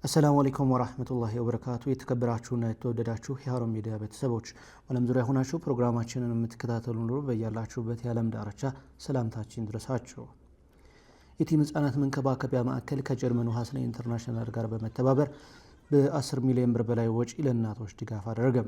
السلام عليكم ورحمة الله وبركاته የተከበራችሁና የተወደዳችሁ የሃሩን ሚዲያ ቤተሰቦች ዓለም ዙሪያ ሆናችሁ ፕሮግራማችንን የምትከታተሉ ሁሉ በያላችሁበት የዓለም ዳርቻ ሰላምታችን ድረሳችሁ። የቲም ህጻናት መንከባከቢያ ማዕከል ከጀርመኑ ሀስነ ኢንተርናሽናል ጋር በመተባበር በ10 ሚሊዮን ብር በላይ ወጪ ለእናቶች ድጋፍ አደረገ።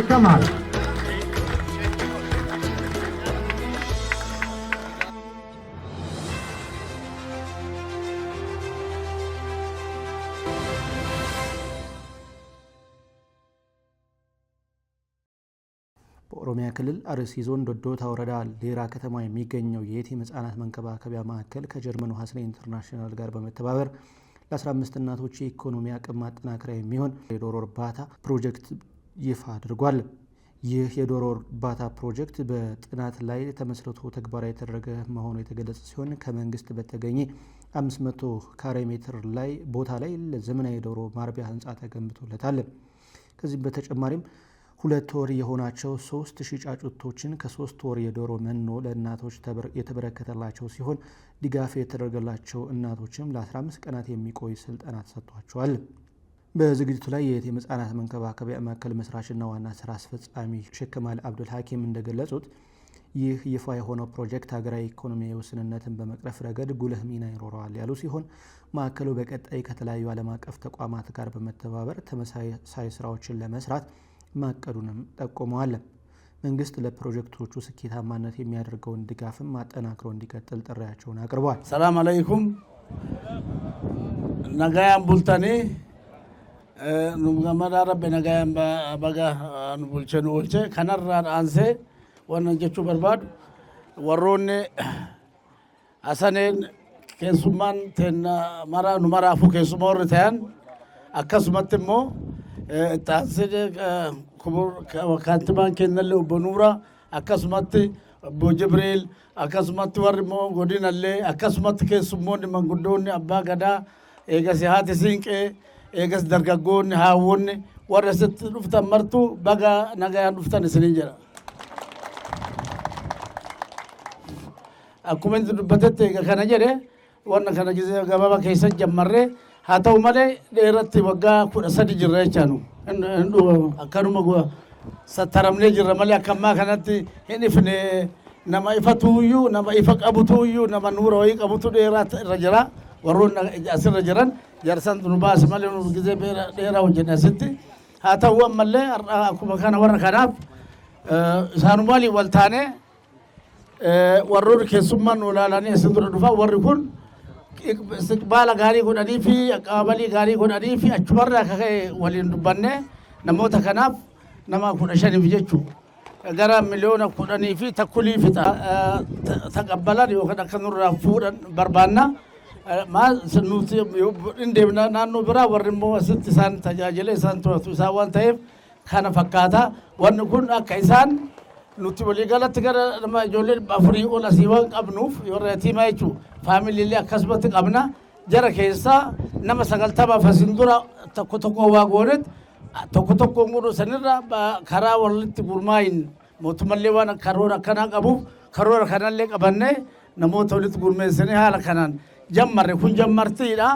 Kamal. በኦሮሚያ ክልል አርሲ ዞን ዶዶታ ወረዳ ሌራ ከተማ የሚገኘው የቲም ህጻናት መንከባከቢያ ማዕከል ከጀርመኑ ሀስነ ኢንተርናሽናል ጋር በመተባበር ለ15 እናቶች የኢኮኖሚ አቅም ማጠናከሪያ የሚሆን የዶሮ እርባታ ፕሮጀክት ይፋ አድርጓል። ይህ የዶሮ እርባታ ፕሮጀክት በጥናት ላይ ተመስርቶ ተግባራዊ የተደረገ መሆኑ የተገለጸ ሲሆን ከመንግስት በተገኘ 500 ካሬ ሜትር ላይ ቦታ ላይ ለዘመናዊ ዶሮ ማርቢያ ህንጻ ተገንብቶለታል። ከዚህ በተጨማሪም 2 ወር የሆናቸው 3000 ጫጩቶችን ከ3 ወር የዶሮ መኖ ለእናቶች የተበረከተላቸው ሲሆን ድጋፍ የተደረገላቸው እናቶችም ለ15 ቀናት የሚቆይ ስልጠና ተሰጥቷቸዋል። በዝግጅቱ ላይ የቲም ህጻናት መንከባከቢያ ማዕከል መስራችና ዋና ስራ አስፈጻሚ ሼክ ከማል አብዱል ሐኪም እንደገለጹት ይህ ይፋ የሆነው ፕሮጀክት ሀገራዊ ኢኮኖሚያዊ ውስንነትን በመቅረፍ ረገድ ጉልህ ሚና ይኖረዋል ያሉ ሲሆን ማዕከሉ በቀጣይ ከተለያዩ ዓለም አቀፍ ተቋማት ጋር በመተባበር ተመሳሳይ ስራዎችን ለመስራት ማቀዱንም ጠቁመዋል። መንግስት ለፕሮጀክቶቹ ስኬታማነት የሚያደርገውን ድጋፍም ማጠናክሮ እንዲቀጥል ጥሪያቸውን አቅርቧል። ሰላም አለይኩም ነጋያን ቡልታኔ ኑምገመዳ ረብ ነጋያን በጋ ኑቡልቸኑ ኦልቸ ከነራን አንሴ ወነጀቹ በርባዱ ወሮኔ አሰኔን ኬሱማን ቴና መራ ኑመራፉ ኬሱማ ወር ተያን አከሱመትሞ ታንሴ ክቡር ካንቲባን ኬነለ በኑራ አከሱመት ቦጅብሪል አከሱመት ወርሞ ጎዲነለ አከሱመት ኬሱሞን መንጉዶን አባ ገዳ ኤገስ ሃቲ ሲንቄ ኤገስ ደርጋጎን ሃውን ወረሰት ዱፍታ መርቱ በጋ ነጋያን ዱፍታን ስንጀራ አኩመን ዱበተት ከነ ጀደ ወነ ከነ ጊዜ ገባባ ከይሰ ጀመረ ሃተው ማለ ደረት ወጋ ኩሰድ ጅራቻኑ እንዱ አከኑ መጓ ሰተረምኔ ጅራ ማለ አከማ ከነቲ ሄኒፍኔ ነማ ይፈቱዩ ነማ ይፈቀቡቱዩ ነማ ኑሮ ይቀቡቱ ደራት ረጀራ ወሮን አስር ረጀራን ጀርሰን ዱባስ ማለ ጊዜ ደራው ጀነስቲ ሃተው ማለ አኩማ ከነ ወረከናፍ ሳኑማሊ ወልታኔ warroon keessummaan olaalaanii asin dura dhufa warri kun istiqbaala gaarii godhanii fi qabalii gaarii godhanii fi achumarraa akka ka'e waliin dubbanne namoota kanaaf nama 15 jechuu gara miliyoona 10 fi takkulii fixa taqabbalan yookaan akka nurraa fuudhan barbaanna maal nuti indeemna naannoo biraa warri immoo asitti isaan tajaajila isaan to'atu isaan waan ta'eef kana fakkaata wanni kun akka isaan nuti waliigalatti gara nama ijoollee afurii ol asii waan qabnuuf warra yatiimaa jechuun faamiliilee akkasumatti qabna jara keessaa nama 90 fasin dura tokko waa goonet tokko ngudhu sanirra karaa walitti gurmaayin mootummallee waan karoora akkanaa qabuuf karoora kanallee qabannee namoota walitti gurmeessanii haala kanaan jammarre kun jammartiidha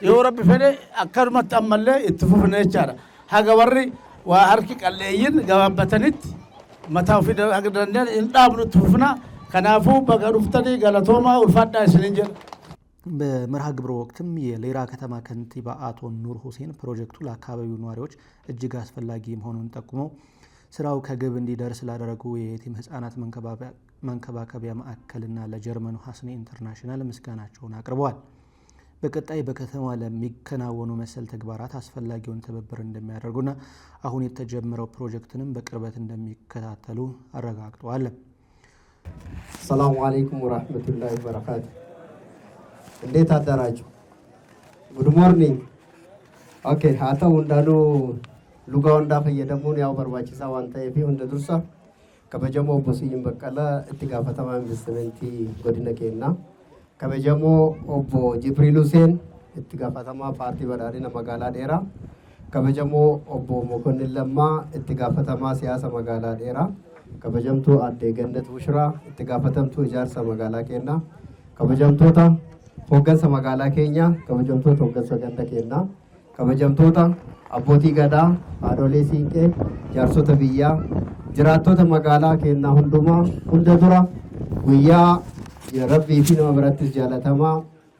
yoo rabbi fedhe akkanumatti ammallee itti fufne jechaadha haga warri waa harki qalleeyyin gabaabbatanitti متى في هذا النظام نتوفنا كنافو بقروفتني قالتهما والفاتنا سنجر በመርሃ ግብሩ ወቅትም የሌራ ከተማ ከንቲባ አቶ ኑር ሁሴን ፕሮጀክቱ ለአካባቢው ነዋሪዎች እጅግ አስፈላጊ መሆኑን ጠቁመው ስራው ከግብ እንዲደርስ ላደረጉ የየቲም ህፃናት መንከባከቢያ ማዕከልና ለጀርመኑ ሐስኔ ኢንተርናሽናል ምስጋናቸውን አቅርበዋል። በቀጣይ በከተማዋ ለሚከናወኑ መሰል ተግባራት አስፈላጊውን ትብብር እንደሚያደርጉና አሁን የተጀመረው ፕሮጀክትንም በቅርበት እንደሚከታተሉ አረጋግጠዋል። ሰላሙ አለይኩም ወራህመቱላሂ ወበረካቱ። እንዴት አደራችሁ? ጉድ ሞርኒንግ። ኦኬ ሀተው እንዳሉ ሉጋው እንዳፈየደሙን ያው በርባቺሳ ዋንታ የፊ እንደ ዱርሳ ከበጀሞ ቦስይም በቀለ እትጋፈተማ ኢንቨስትመንት ጎድነኬና ከበጀሞ ኦቦ ጅብሪል ሁሴን እትጋፈተማ ፓርቲ በዳሪና መጋላ ዴራ ከበጀሞ ኦቦ ሞኮንን ለማ እትጋፈተማ ሲያሳ መጋላ ዴራ ከበጀምቱ አዴ ገነት ቡሽራ እትጋፈተምቱ ኢጃርሳ መጋላ ኬና ከበጀምቶታ ሆገንሰ መጋላ ኬኛ ከበጀምቶታ ሆገንሰ ገንደ ኬና ከበጀምቶታ አቦቲ ገዳ አዶሌ ሲንቄ ጃርሶተ ብያ ጅራቶተ መጋላ ኬና ሁንዱማ ሁንደ ዱራ ጉያ የረቢ ፊ ነመ ብረትስ ጃለተማ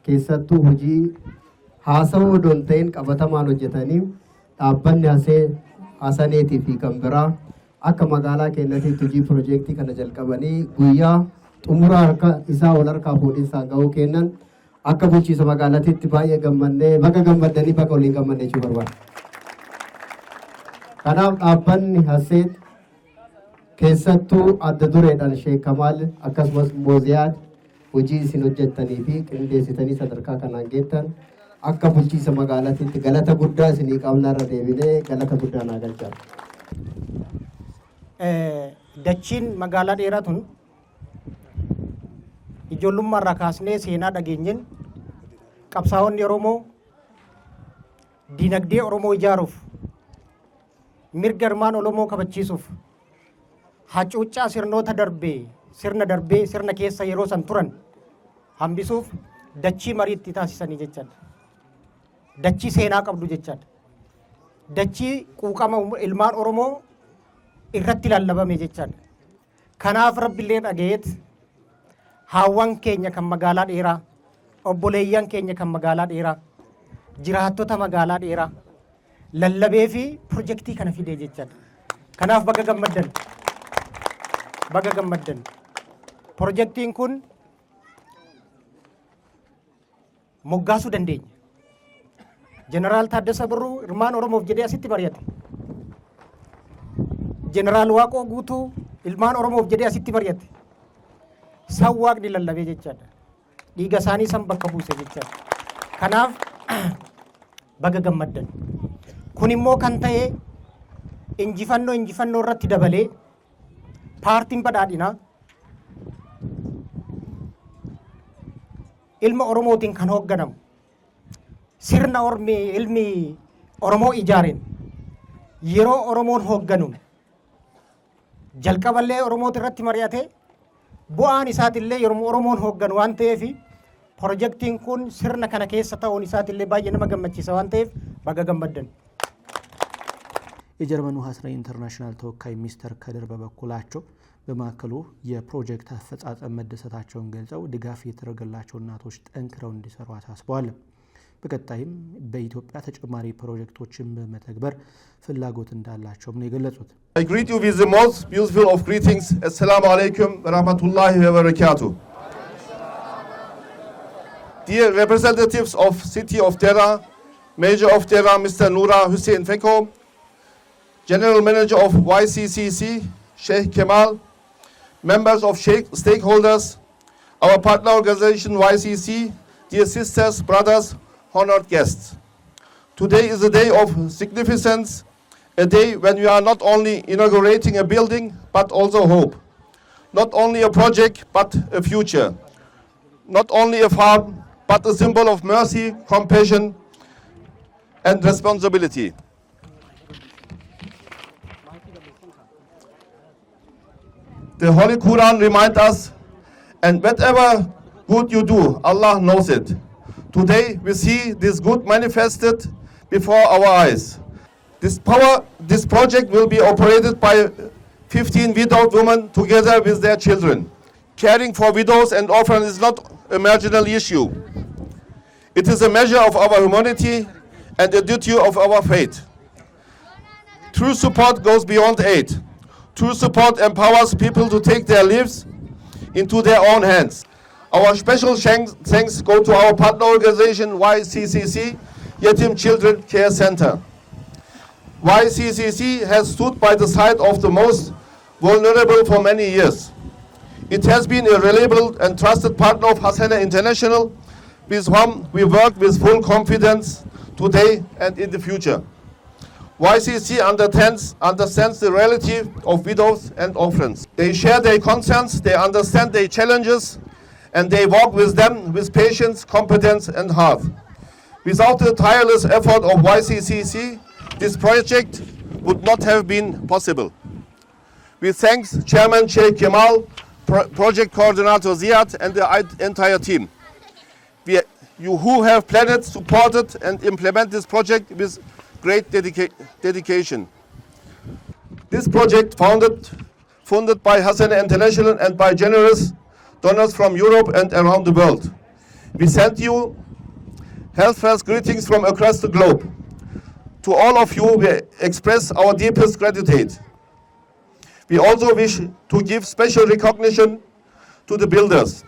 ኬሰቱ ሁጂ ሀሰው ዶንቴን ቀበተማን ሆጀተኒ ዳበን ሀሰኔቲ ፊ ከንብራ አከ መጋላ ኬነቲ ቱጂ ፕሮጀክቲ ከነ ጀልቀበኒ ጉያ ጡሙራ አርካ ኢሳ ወለርካ ፎዲን ሳጋው ኬነን አከ ቡቺሰ መጋላቲት ባየ ገመኔ በገ ገመደኒ በቆሊ ገመኔ ቹበርባ ከናፍ ዳበን ሀሴት ኬሰቱ አደ ዱሬዳን ሼክ ከማል አከስመስ ሞዚያድ hojii isin hojjettanii fi qindeessitanii sadarkaa kanaan geettan akka bulchiisa magaalaatitti galata guddaa isinii qabnarra deebinee galata guddaa naa galchaa. Dachiin magaalaa dheeraa tun ijoollummaarraa kaasnee seenaa dhageenyeen qabsaa'onni Oromoo diinagdee Oromoo ijaaruuf mirga ilmaan Oromoo kabachiisuuf hacuuccaa sirna darbee sirna keessa yeroo san turan hambisuuf dachii mariitti taasisanii jechaadha. Dachii seenaa qabdu jechaadha. Dachii quuqama ilmaan Oromoo irratti lallabame jechaadha. Kanaaf rabbiillee dhageet haawwan keenya kan magaalaa dheeraa, obboleeyyan keenya kan magaalaa dheeraa, jiraattota magaalaa dheeraa lallabee fi pirojektii kana fidee jechaadha. Kanaaf baga gammaddan. Pirojektiin kun moggaasuu dandeenya. Jeneraal Taaddasa Birruu ilmaan Oromoof jedhee asitti mari'ate. Jeneraal Waaqoo Guutuu ilmaan Oromoof jedhee asitti mari'ate. San Waaqni lallabee jechaadha. Dhiiga isaanii san bakka buuse jechaadha. Kanaaf baga gammaddan. Kun immoo kan ta'e injifannoo irratti dabalee paartiin badhaadhinaa ilma Oromootiin kan hoogganamu sirna ilmi Oromoo ijaareen yeroo Oromoon hoogganuun jalqaballee Oromooti irratti mari'ate bu'aan isaatillee yeroo Oromoon hoogganu waan ta'eef pirojektiin kun sirna kana keessa ta'uun isaatillee baay'ee nama gammachiisa waan ta'eef baga gammaddan. የጀርመኑ ሐስኔ ኢንተርናሽናል ተወካይ ሚስተር ከድር በበኩላቸው በማዕከሉ የፕሮጀክት አፈጻጸም መደሰታቸውን ገልጸው ድጋፍ የተደረገላቸው እናቶች ጠንክረው እንዲሰሩ አሳስበዋል። በቀጣይም በኢትዮጵያ ተጨማሪ ፕሮጀክቶችን በመተግበር ፍላጎት እንዳላቸውም ነው የገለጹት። I greet you with the most beautiful of greetings. Assalamu alaikum wa rahmatullahi wa barakatuh. Dear representatives of City of Dera, Mayor of Dera Mr. Noura Hussein Feko, General Manager of YCCC Sheikh Kemal, members of stakeholders, our partner organization YCC, dear sisters, brothers, honored guests. Today is a day of significance, a day when we are not only inaugurating a building but also hope. Not only a project but a future. Not only a farm but a symbol of mercy, compassion and responsibility. The Holy Quran reminds us, and whatever good you do, Allah knows it. Today we see this good manifested before our eyes. This project will be operated by 15 widowed women together with their children. Caring for widows and orphans is not a marginal issue. It is a measure of our humanity and a duty of our faith. True support goes beyond aid. True support empowers people to take their lives into their own hands. Our special thanks go to our partner organization, YCCC, Yetim Children Care Center. YCCC has stood by the side of the most vulnerable for many years. It has been a reliable and trusted partner of Hassana International, with whom we work with full confidence today and in the future. YCC understands the reality of widows and orphans. They share their concerns, they understand their challenges, and they walk with them with patience, competence, and heart. Without the tireless effort of YCCC, this project would not have been possible. We thank Chairman Sheikh Kemal, Project Coordinator Ziad, and the entire team. You who have planned, supported, and implemented this project with great dedication. This project, funded by Hassana International and by generous donors from Europe and around the world. We send you heartfelt greetings from across the globe. To all of you, we express our deepest gratitude. We also wish to give special recognition to the builders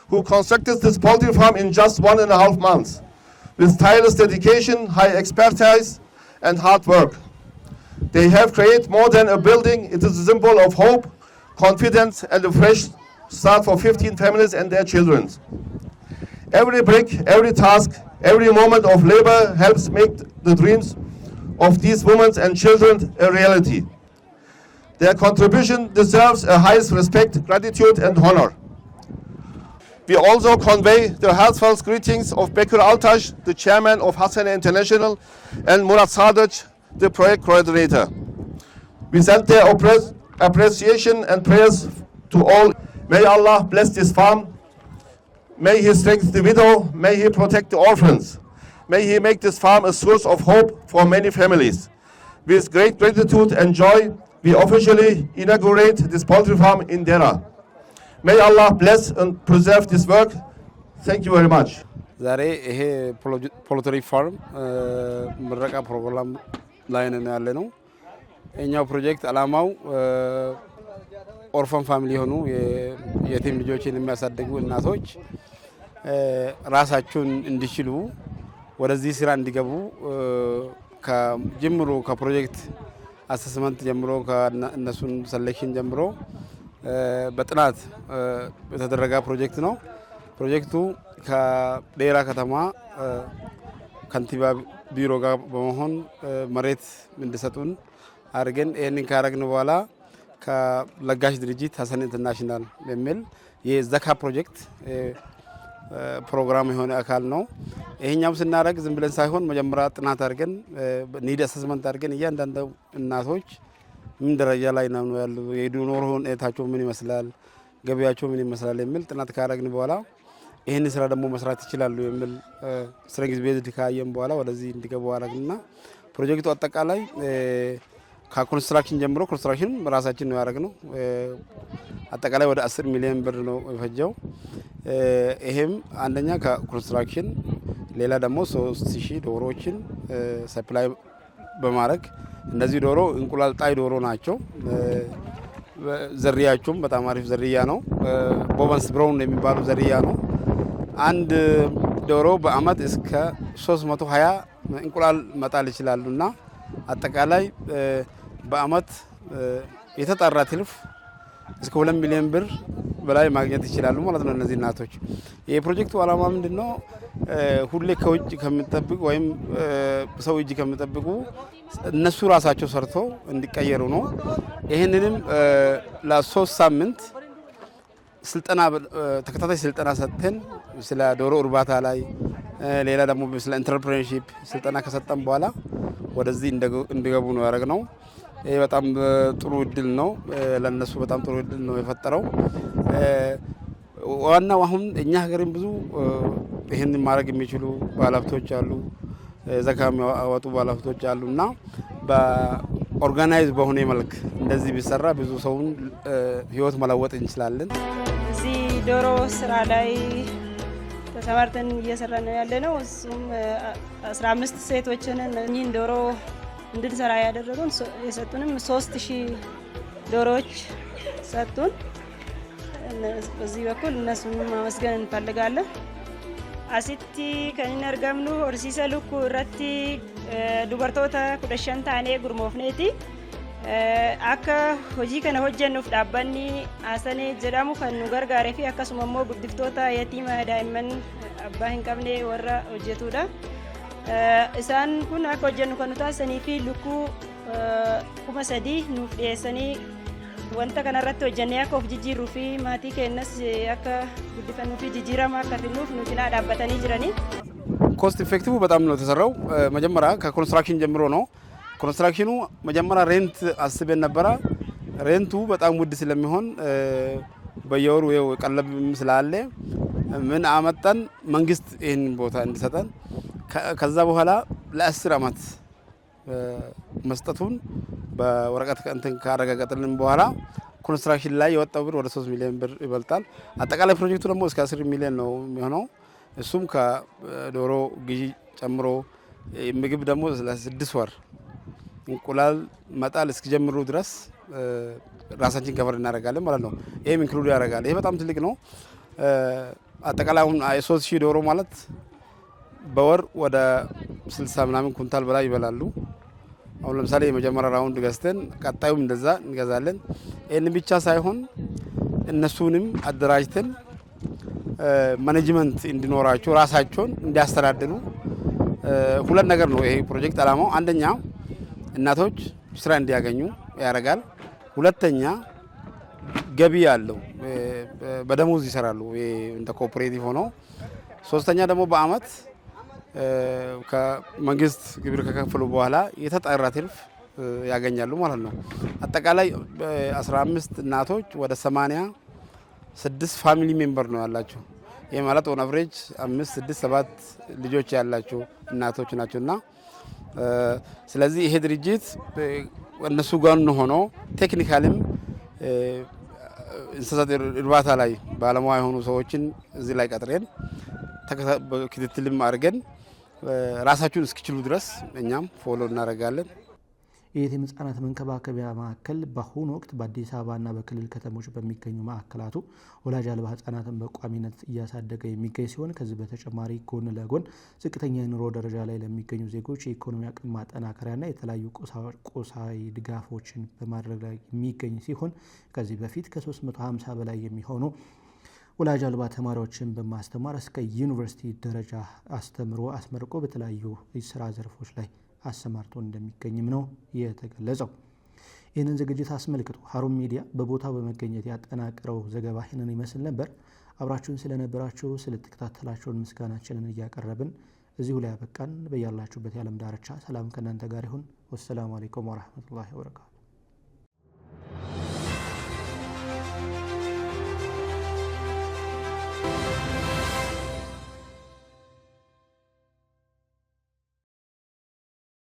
who constructed this poultry farm in just 1.5 months with tireless dedication, high expertise, and hard work. They have created more than a building. It is a symbol of hope, confidence, and a fresh start for 15 families and their children. Every brick, every task, every moment of labor helps make the dreams of these women and children a reality. Their contribution deserves a highest respect, gratitude, and honor. We also convey the heartfelt greetings of Bekir Altaş, the chairman of Hassana International, and Murat Sadıç, the project coordinator. We send their appreciation and prayers to all. May Allah bless this farm. May He strengthen the widow. May He protect the orphans. May He make this farm a source of hope for many families. With great gratitude and joy, we officially inaugurate this poultry farm in Dera. May Allah bless and preserve this work. Thank you very much. ዛሬ ይሄ ፖልትሪ ፋርም ምረቃ ፕሮግራም ላይ ነን ያለ ነው። የኛው ፕሮጀክት አላማው ኦርፋን ፋሚሊ የሆኑ የቲም ልጆችን የሚያሳድጉ እናቶች ራሳቸውን እንዲችሉ ወደዚህ ስራ እንዲገቡ ከጅምሮ ከፕሮጀክት አሰስመንት ጀምሮ ከእነሱን ሰሌክሽን ጀምሮ በጥናት የተደረገ ፕሮጀክት ነው። ፕሮጀክቱ ከዴራ ከተማ ከንቲባ ቢሮ ጋር በመሆን መሬት እንዲሰጡን አድርገን ይሄንን ካረግን በኋላ ከለጋሽ ድርጅት ሀሰን ኢንተርናሽናል የሚል የዘካ ፕሮጀክት ፕሮግራም የሆነ አካል ነው። ይሄኛው ስናደርግ ዝም ብለን ሳይሆን መጀመሪያ ጥናት አድርገን ኒድ አሰስመንት አድርገን እያንዳንዱ እናቶች ምን ደረጃ ላይ ነው ያሉ፣ የኑሮ ሁኔታቸው ምን ይመስላል፣ ገበያቸው ምን ይመስላል የሚል ጥናት ካደረግን በኋላ ይሄን ስራ ደግሞ መስራት ይችላሉ የሚል ስትሬንግዝ ቤዝድ ካየን በኋላ ወደዚህ እንዲገቡ አደረግንና ፕሮጀክቱ አጠቃላይ ከኮንስትራክሽን ጀምሮ ኮንስትራክሽን ራሳችን ነው ያደረግነው። አጠቃላይ ወደ 10 ሚሊዮን ብር ነው የፈጀው። ይሄም አንደኛ ከኮንስትራክሽን ሌላ ደግሞ 3000 ዶሮዎችን ሰፕላይ በማድረግ እነዚህ ዶሮ እንቁላል ጣይ ዶሮ ናቸው። ዘሪያቸውም በጣም አሪፍ ዘሪያ ነው። ቦቨንስ ብራውን የሚባሉ ዘሪያ ነው። አንድ ዶሮ በአመት እስከ 320 እንቁላል መጣል ይችላሉና አጠቃላይ በአመት የተጣራ ትርፍ እስከ 2 ሚሊዮን ብር በላይ ማግኘት ይችላሉ ማለት ነው እነዚህ እናቶች። የፕሮጀክቱ ዓላማ ምንድነው? ሁሌ ከውጭ ከመጠበቅ ወይም ሰው እጅ ከመጠበቁ እነሱ ራሳቸው ሰርተው እንዲቀየሩ ነው። ይሄንንም ለ3 ሳምንት ስልጠና ተከታታይ ስልጠና ሰጥተን ስለ ዶሮ እርባታ ላይ ሌላ ደግሞ ስለ ኢንተርፕረነርሺፕ ስልጠና ከሰጠን በኋላ ወደዚህ እንዲገቡ ነው ያደረግነው። ይሄ በጣም ጥሩ እድል ነው ለነሱ፣ በጣም ጥሩ እድል ነው የፈጠረው። ዋናው አሁን እኛ ሀገርን ብዙ ይሄንን ማድረግ የሚችሉ ባለሀብቶች አሉ፣ ዘካ የሚያወጡ ባለሀብቶች አሉና በኦርጋናይዝ በሆነ መልክ እንደዚህ ቢሰራ ብዙ ሰውን ህይወት መለወጥ እንችላለን። እዚህ ዶሮ ስራ ላይ ተሰማርተን እየሰራን ነው ያለነው። እሱም 15 ሴቶችን እኚህን ዶሮ እንድንሰራ ያደረጉን የሰጡንም 3000 ዶሮዎች ሰጡን። በዚህ በኩል እነሱን ማመስገን እንፈልጋለን። አሲቲ ከኒን አርጋምኑ ኦርሲሰ ሉኩ ረቲ ዱበርቶታ 15 ታኔ ጉርሞፍኔቲ akka hojii kana hojjennuuf dhaabbanni Asanee jedhamu kan nu gargaaree fi akkasuma immoo guddiftoota yatiima daa'imman abbaa hin qabne warra hojjetudha. Isaan kun akka hojjennu kan nu taasisanii fi lukkuu 3,000 nuuf dhiyeessanii wanta kanarratti hojjennee akka of jijjiirruu fi maatii keenyas akka guddifannuu fi jijjiirama akka finnuuf nu cinaa dhaabbatanii jiranii. ኮስት ኢፌክቲቭ በጣም ነው የተሰራው። መጀመሪያ ከኮንስትራክሽን ጀምሮ ነው። ኮንስትራክሽኑ መጀመሪያ ሬንት አስበን ነበረ። ሬንቱ በጣም ውድ ስለሚሆን በየወሩ ይኸው ቀለብም ስላለ ምን አመጣን መንግስት ይሄን ቦታ እንዲሰጠን ከዛ በኋላ ለ10 አመት መስጠቱን በወረቀት እንትን ካረጋገጠልን በኋላ ኮንስትራክሽን ላይ የወጣው ብር ወደ 3 ሚሊዮን ብር ይበልጣል። አጠቃላይ ፕሮጀክቱ ደግሞ እስከ 10 ሚሊዮን ነው የሚሆነው። እሱም ከዶሮ ግዢ ጨምሮ ምግብ ደግሞ ለ6 ወር እንቁላል መጣል እስኪጀምሩ ድረስ ራሳችን ከቨር እናደርጋለን ማለት ነው። ይሄም ኢንክሉድ ያደርጋል። ይሄ በጣም ትልቅ ነው። አጠቃላይ አሁን 3000 ዶሮ ማለት በወር ወደ 60 ምናምን ኩንታል በላይ ይበላሉ። አሁን ለምሳሌ የመጀመሪያ ራውንድ ገዝተን ቀጣዩም እንደዛ እንገዛለን። ይሄን ብቻ ሳይሆን እነሱንም አደራጅተን ማኔጅመንት እንዲኖራቸው ራሳቸውን እንዲያስተዳድሩ ሁለት ነገር ነው ይሄ ፕሮጀክት አላማው። አንደኛ እናቶች ስራ እንዲያገኙ ያደርጋል። ሁለተኛ ገቢ ያለው በደሞዝ ይሰራሉ እንደ ኮኦፐሬቲቭ ሆኖ። ሶስተኛ ደግሞ በአመት ከመንግስት ግብር ከከፈሉ በኋላ የተጣራ ትርፍ ያገኛሉ ማለት ነው። አጠቃላይ 15 እናቶች ወደ 86 ፋሚሊ ሜምበር ነው ያላቸው። ይሄ ማለት ኦን አቨሬጅ 5 6 7 ልጆች ያላቸው እናቶች ናቸውና ስለዚህ ይሄ ድርጅት እነሱ ጋር ሆኖ ቴክኒካልም እንስሳት እርባታ ላይ ባለሙያ የሆኑ ሰዎችን እዚህ ላይ ቀጥረን ክትትልም አድርገን ራሳቸውን እስኪችሉ ድረስ እኛም ፎሎ እናደርጋለን። የየቲም ህጻናት መንከባከቢያ ማዕከል በአሁኑ ወቅት በአዲስ አበባና በክልል ከተሞች በሚገኙ ማዕከላቱ ወላጅ አልባ ህጻናትን በቋሚነት እያሳደገ የሚገኝ ሲሆን ከዚህ በተጨማሪ ጎን ለጎን ዝቅተኛ የኑሮ ደረጃ ላይ ለሚገኙ ዜጎች የኢኮኖሚ አቅም ማጠናከሪያና የተለያዩ ቁሳዊ ድጋፎችን በማድረግ ላይ የሚገኝ ሲሆን ከዚህ በፊት ከ350 በላይ የሚሆኑ ወላጅ አልባ ተማሪዎችን በማስተማር እስከ ዩኒቨርሲቲ ደረጃ አስመርቆ በተለያዩ የስራ ዘርፎች ላይ አሰማርቶ እንደሚገኝም ነው የተገለጸው። ይህንን ዝግጅት አስመልክቶ ሀሩን ሚዲያ በቦታው በመገኘት ያጠናቀረው ዘገባ ይህንን ይመስል ነበር። አብራችሁን ስለነበራችሁ ስለተከታተላችሁን ምስጋናችንን እያቀረብን እዚሁ ላይ ያበቃን። በያላችሁበት የዓለም ዳርቻ ሰላም ከእናንተ ጋር ይሁን። ወሰላሙ አለይኩም ወራህመቱላሂ ወበረካቱ።